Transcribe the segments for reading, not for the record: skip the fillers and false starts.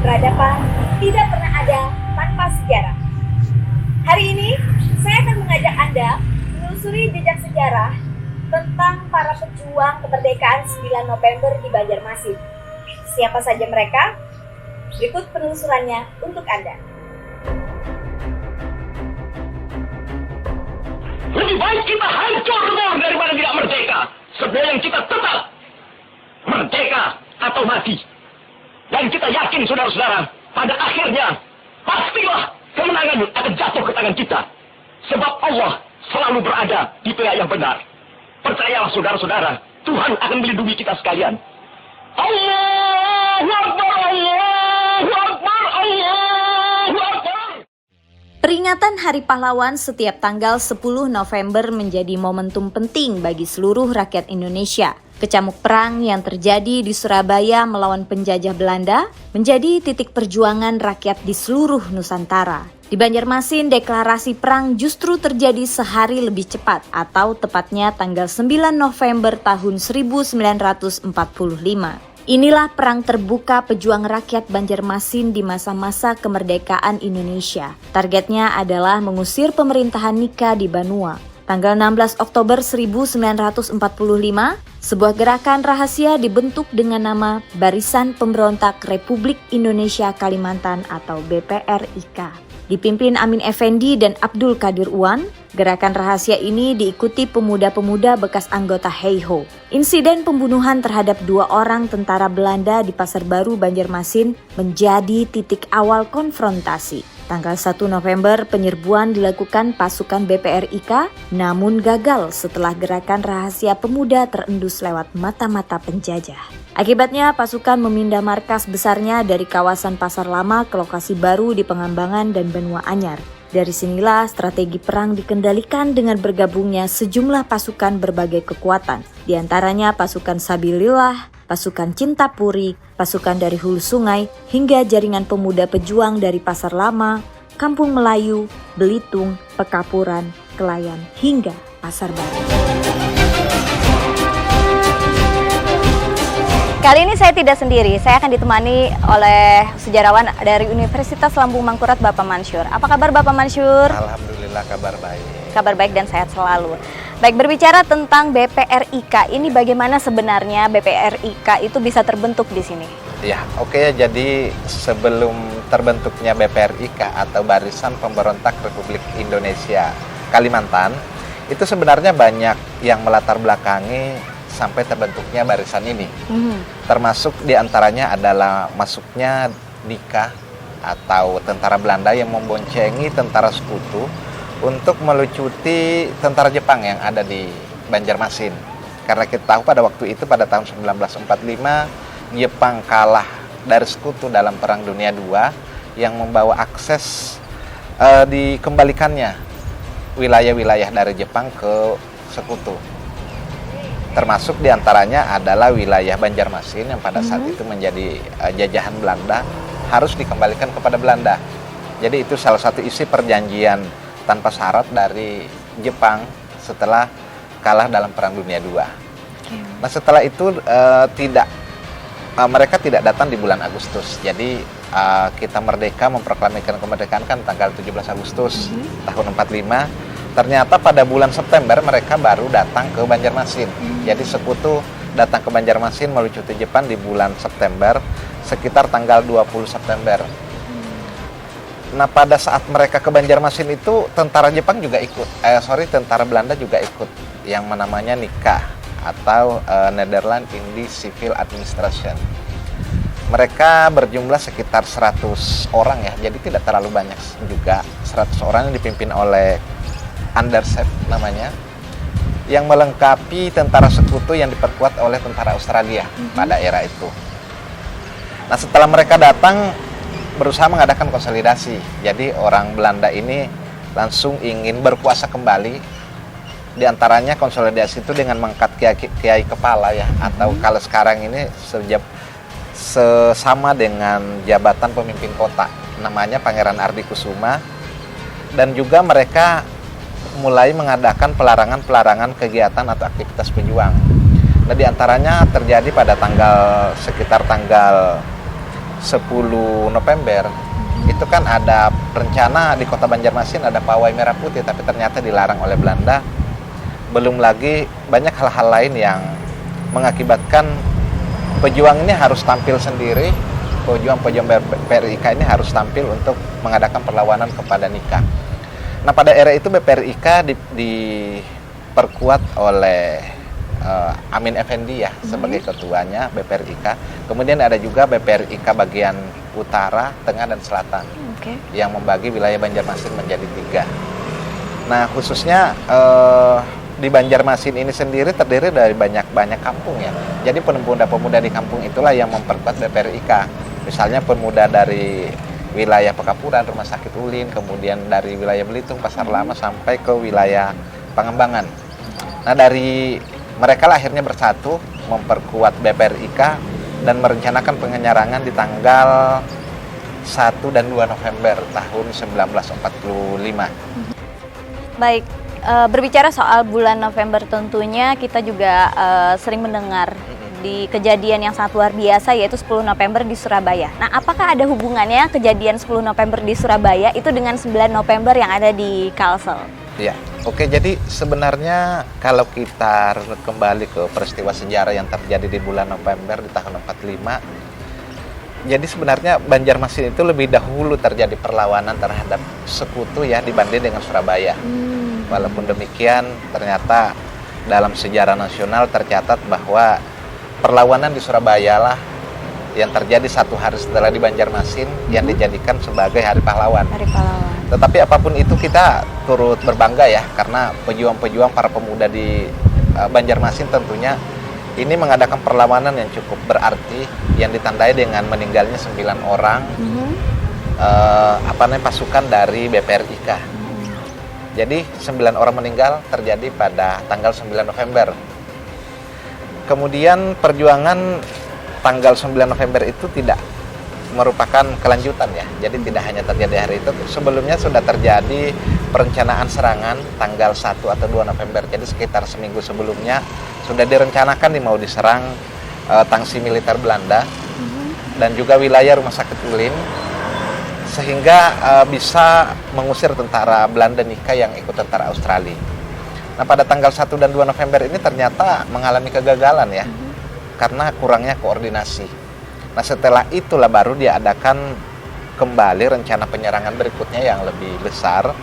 Peradaban tidak pernah ada tanpa sejarah. Hari ini, saya akan mengajak Anda menelusuri jejak sejarah tentang para pejuang kemerdekaan 9 November di Banjarmasin. Siapa saja mereka? Berikut penelusurannya untuk Anda. Lebih baik kita hancur daripada tidak merdeka. Sebelum kita tetap merdeka atau mati. Dan kita yakin, saudara-saudara, pada akhirnya pastilah kemenangan akan jatuh ke tangan kita. Sebab Allah selalu berada di pihak yang benar. Percayalah, saudara-saudara, Tuhan akan melindungi kita sekalian. Allahu Akbar, Allahu Akbar, Allahu Akbar. Peringatan Hari Pahlawan setiap tanggal 10 November menjadi momentum penting bagi seluruh rakyat Indonesia. Kecamuk perang yang terjadi di Surabaya melawan penjajah Belanda menjadi titik perjuangan rakyat di seluruh Nusantara. Di Banjarmasin, deklarasi perang justru terjadi sehari lebih cepat atau tepatnya tanggal 9 November tahun 1945. Inilah perang terbuka pejuang rakyat Banjarmasin di masa-masa kemerdekaan Indonesia. Targetnya adalah mengusir pemerintahan Nika di Banua. Tanggal 16 Oktober 1945, sebuah gerakan rahasia dibentuk dengan nama Barisan Pemberontak Republik Indonesia Kalimantan atau BPRIK. Dipimpin Amin Effendi dan Abdul Qadir Uwan, gerakan rahasia ini diikuti pemuda-pemuda bekas anggota Heiho. Insiden pembunuhan terhadap 2 orang tentara Belanda di Pasar Baru, Banjarmasin menjadi titik awal konfrontasi. Tanggal 1 November, penyerbuan dilakukan pasukan BPRIK, namun gagal setelah gerakan rahasia pemuda terendus lewat mata-mata penjajah. Akibatnya, pasukan memindah markas besarnya dari kawasan Pasar Lama ke lokasi baru di Pengambangan dan Benua Anyar. Dari sinilah strategi perang dikendalikan dengan bergabungnya sejumlah pasukan berbagai kekuatan, di antaranya pasukan Sabilillah, pasukan Cintapuri, pasukan dari Hulu Sungai, hingga jaringan pemuda pejuang dari Pasar Lama, Kampung Melayu, Belitung, Pekapuran, Kelayan, hingga Pasar Baru. Kali ini saya tidak sendiri, saya akan ditemani oleh sejarawan dari Universitas Lambung Mangkurat, Bapak Mansur. Apa kabar Bapak Mansur? Alhamdulillah kabar baik. Kabar baik dan sehat selalu. Baik, berbicara tentang BPRIK, ini bagaimana sebenarnya BPRIK itu bisa terbentuk di sini? Ya, oke. Jadi sebelum terbentuknya BPRIK atau Barisan Pemberontak Republik Indonesia Kalimantan, itu sebenarnya banyak yang melatar belakangi sampai terbentuknya barisan ini. Termasuk diantaranya adalah masuknya Nika atau tentara Belanda yang memboncengi tentara sekutu untuk melucuti tentara Jepang yang ada di Banjarmasin. Karena kita tahu pada waktu itu, pada tahun 1945, Jepang kalah dari sekutu dalam Perang Dunia II yang membawa akses dikembalikannya wilayah-wilayah dari Jepang ke sekutu. Termasuk diantaranya adalah wilayah Banjarmasin yang pada saat itu menjadi jajahan Belanda, harus dikembalikan kepada Belanda. Jadi itu salah satu isi perjanjian tanpa syarat dari Jepang setelah kalah dalam Perang Dunia II. Nah, setelah itu mereka tidak datang di bulan Agustus. Jadi kita merdeka, memproklamirkan kemerdekaan kan tanggal 17 Agustus tahun 45. Ternyata pada bulan September mereka baru datang ke Banjarmasin. Jadi sekutu datang ke Banjarmasin melucuti Jepang di bulan September, sekitar tanggal 20 September. Nah, pada saat mereka ke Banjarmasin itu tentara Jepang juga ikut, tentara Belanda juga ikut, yang namanya NICA atau Netherlands Indies Civil Administration. Mereka berjumlah sekitar 100 orang ya, jadi tidak terlalu banyak juga. 100 orang yang dipimpin oleh Andersep namanya, yang melengkapi tentara sekutu yang diperkuat oleh tentara Australia pada era itu. Nah, setelah mereka datang, berusaha mengadakan konsolidasi. Jadi orang Belanda ini langsung ingin berkuasa kembali. Di antaranya konsolidasi itu dengan mengangkat kiai kepala ya, atau kalau sekarang ini sesama dengan jabatan pemimpin kota, namanya Pangeran Ardi Kusuma. Dan juga mereka mulai mengadakan pelarangan kegiatan atau aktivitas pejuang. Nah, di antaranya terjadi pada sekitar tanggal 10 November itu kan ada rencana di kota Banjarmasin ada pawai merah putih, tapi ternyata dilarang oleh Belanda. Belum lagi banyak hal-hal lain yang mengakibatkan pejuang ini harus tampil sendiri. Pejuang-pejuang BPRIK ini harus tampil untuk mengadakan perlawanan kepada Nika. Nah, pada era itu BPRIK diperkuat oleh Amin Effendi ya sebagai ketuanya BPRIK. Kemudian ada juga BPRIK bagian utara, tengah, dan selatan yang membagi wilayah Banjarmasin menjadi 3. Nah, khususnya di Banjarmasin ini sendiri terdiri dari banyak kampung ya. Jadi pemuda-pemuda di kampung itulah yang memperkuat BPRIK. Misalnya pemuda dari wilayah Pekapuran, Rumah Sakit Ulin, kemudian dari wilayah Belitung, Pasar Lama, sampai ke wilayah Pangembangan. Nah, dari mereka lah akhirnya bersatu memperkuat BPRIK dan merencanakan penyenyarangan di tanggal 1 dan 2 November tahun 1945. Baik, berbicara soal bulan November tentunya kita juga sering mendengar di kejadian yang sangat luar biasa yaitu 10 November di Surabaya. Nah, apakah ada hubungannya kejadian 10 November di Surabaya itu dengan 9 November yang ada di Kalsel? Ya, oke. Jadi sebenarnya kalau kita kembali ke peristiwa sejarah yang terjadi di bulan November di tahun 45, jadi sebenarnya Banjarmasin itu lebih dahulu terjadi perlawanan terhadap sekutu ya dibanding dengan Surabaya. Walaupun demikian, ternyata dalam sejarah nasional tercatat bahwa perlawanan di Surabaya lah yang terjadi 1 hari setelah di Banjarmasin yang dijadikan sebagai Hari Pahlawan. Hari Pahlawan. Tetapi apapun itu kita turut berbangga ya, karena pejuang-pejuang para pemuda di Banjarmasin tentunya ini mengadakan perlawanan yang cukup berarti yang ditandai dengan meninggalnya 9 orang pasukan dari BPRIK. Jadi 9 orang meninggal terjadi pada tanggal 9 November. Kemudian perjuangan tanggal 9 November itu tidak merupakan kelanjutan ya. Jadi tidak hanya terjadi hari itu, sebelumnya sudah terjadi perencanaan serangan tanggal 1 atau 2 November. Jadi sekitar seminggu sebelumnya sudah direncanakan mau diserang tangsi militer Belanda dan juga wilayah Rumah Sakit Ulin, sehingga bisa mengusir tentara Belanda Nika yang ikut tentara Australia. Nah, pada tanggal 1 dan 2 November ini ternyata mengalami kegagalan ya, karena kurangnya koordinasi. Nah, setelah itulah baru diadakan kembali rencana penyerangan berikutnya yang lebih besar,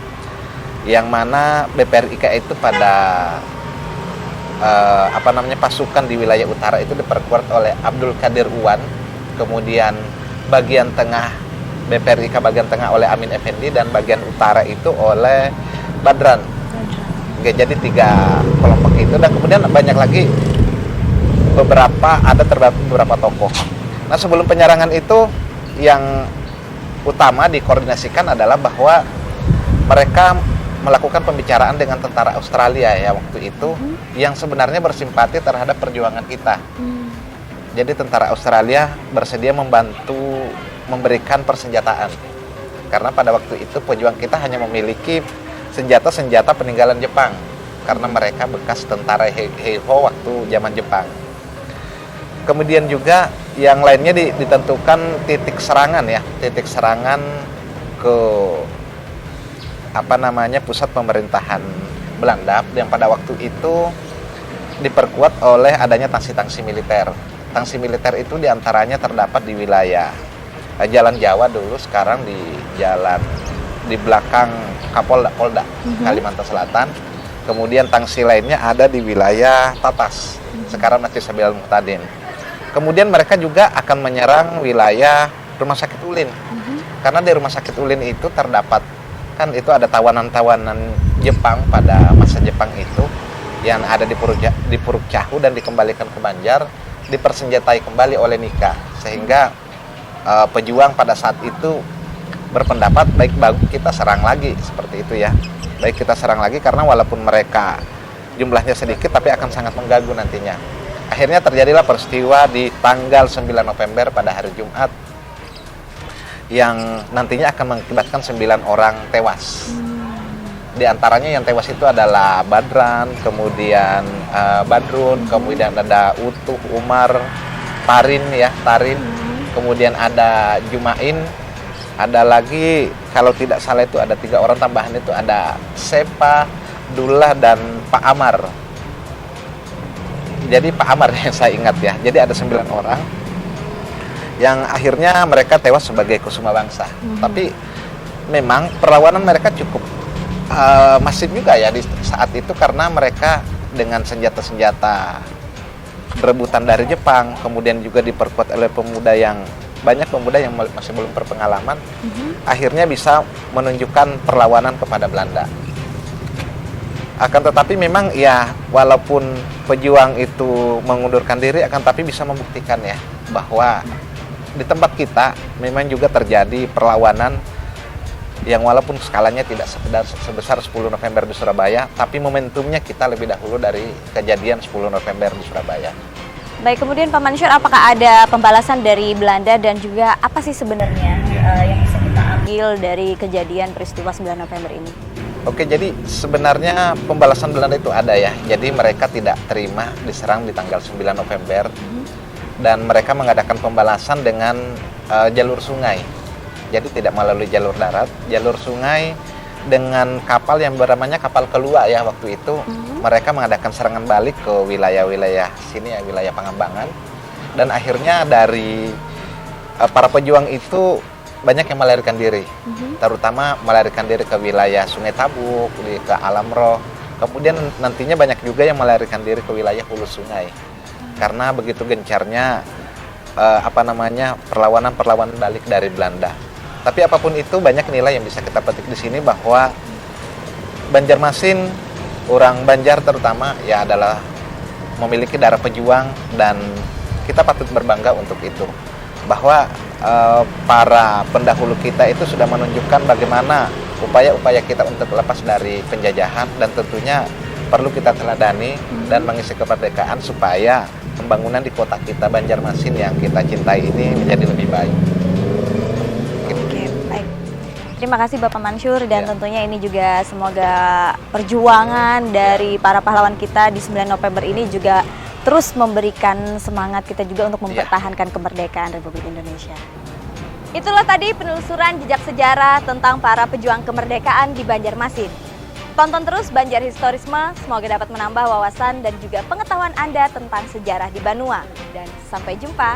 yang mana BPRIK itu pada pasukan di wilayah utara itu diperkuat oleh Abdul Qadir Uwan, kemudian bagian tengah BPRIK bagian tengah oleh Amin Effendi, dan bagian utara itu oleh Badran. Jadi 3 kelompok itu, dan kemudian banyak lagi terdapat beberapa tokoh. Nah, sebelum penyerangan itu yang utama dikoordinasikan adalah bahwa mereka melakukan pembicaraan dengan tentara Australia ya waktu itu, yang sebenarnya bersimpati terhadap perjuangan kita. Jadi tentara Australia bersedia membantu memberikan persenjataan, karena pada waktu itu pejuang kita hanya memiliki senjata-senjata peninggalan Jepang, karena mereka bekas tentara Heiho waktu zaman Jepang. Kemudian juga yang lainnya ditentukan titik serangan ya, titik serangan ke pusat pemerintahan Belanda yang pada waktu itu diperkuat oleh adanya tangsi-tangsi militer. Tangsi militer itu diantaranya terdapat di wilayah Jalan Jawa dulu, sekarang di belakang Polda Kalimantan Selatan. Kemudian tangsi lainnya ada di wilayah Tatas, sekarang Masjid Sabil Muhtadin. Kemudian mereka juga akan menyerang wilayah Rumah Sakit Ulin, karena di Rumah Sakit Ulin itu terdapat kan itu ada tawanan-tawanan Jepang pada masa Jepang itu yang ada di Puruk Cahu dan dikembalikan ke Banjar, dipersenjatai kembali oleh Nika, sehingga pejuang pada saat itu berpendapat baik kita serang lagi, seperti itu ya. Baik kita serang lagi, karena walaupun mereka jumlahnya sedikit tapi akan sangat mengganggu nantinya. Akhirnya terjadilah peristiwa di tanggal 9 November pada hari Jumat yang nantinya akan mengakibatkan 9 orang tewas. Di antaranya yang tewas itu adalah Badran, kemudian Badrun, kemudian ada Utuh, Umar, Tarin, kemudian ada Jumain, ada lagi kalau tidak salah itu ada 3 orang tambahan, itu ada Sepa, Dullah, dan Pak Amar. Jadi Pak Amar yang saya ingat ya. Jadi ada 9 orang yang akhirnya mereka tewas sebagai kusuma bangsa. Tapi memang perlawanan mereka cukup masif juga ya di saat itu, karena mereka dengan senjata-senjata rebutan dari Jepang, kemudian juga diperkuat oleh banyak pemuda yang masih belum berpengalaman, akhirnya bisa menunjukkan perlawanan kepada Belanda. Akan tetapi memang ya, walaupun pejuang itu mengundurkan diri, akan tapi bisa membuktikan ya bahwa di tempat kita memang juga terjadi perlawanan yang walaupun skalanya tidak sebesar 10 November di Surabaya, tapi momentumnya kita lebih dahulu dari kejadian 10 November di Surabaya. Baik, kemudian Pak Mansur, apakah ada pembalasan dari Belanda dan juga apa sih sebenarnya yang bisa kita ambil dari kejadian peristiwa 9 November ini? Oke, jadi sebenarnya pembalasan Belanda itu ada ya. Jadi mereka tidak terima diserang di tanggal 9 November dan mereka mengadakan pembalasan dengan jalur sungai. Jadi tidak melalui jalur darat, jalur sungai dengan kapal yang bernamanya kapal Kelua ya waktu itu. Mereka mengadakan serangan balik ke wilayah-wilayah sini ya, wilayah Pangambangan. Dan akhirnya dari para pejuang itu banyak yang melarikan diri. Terutama melarikan diri ke wilayah Sungai Tabuk, ke Alamroh. Kemudian nantinya banyak juga yang melarikan diri ke wilayah hulu sungai. Karena begitu gencarnya perlawanan balik dari Belanda. Tapi apapun itu, banyak nilai yang bisa kita petik di sini bahwa Banjarmasin, orang Banjar terutama ya adalah memiliki darah pejuang, dan kita patut berbangga untuk itu. Bahwa para pendahulu kita itu sudah menunjukkan bagaimana upaya-upaya kita untuk lepas dari penjajahan, dan tentunya perlu kita teladani dan mengisi kemerdekaan supaya pembangunan di kota kita Banjarmasin yang kita cintai ini menjadi lebih baik. Terima kasih Bapak Mansur, dan tentunya ini juga semoga perjuangan dari para pahlawan kita di 9 November ini juga terus memberikan semangat kita juga untuk mempertahankan kemerdekaan Republik Indonesia. Itulah tadi penelusuran jejak sejarah tentang para pejuang kemerdekaan di Banjarmasin. Tonton terus Banjar Historisme, semoga dapat menambah wawasan dan juga pengetahuan Anda tentang sejarah di Banua. Dan sampai jumpa.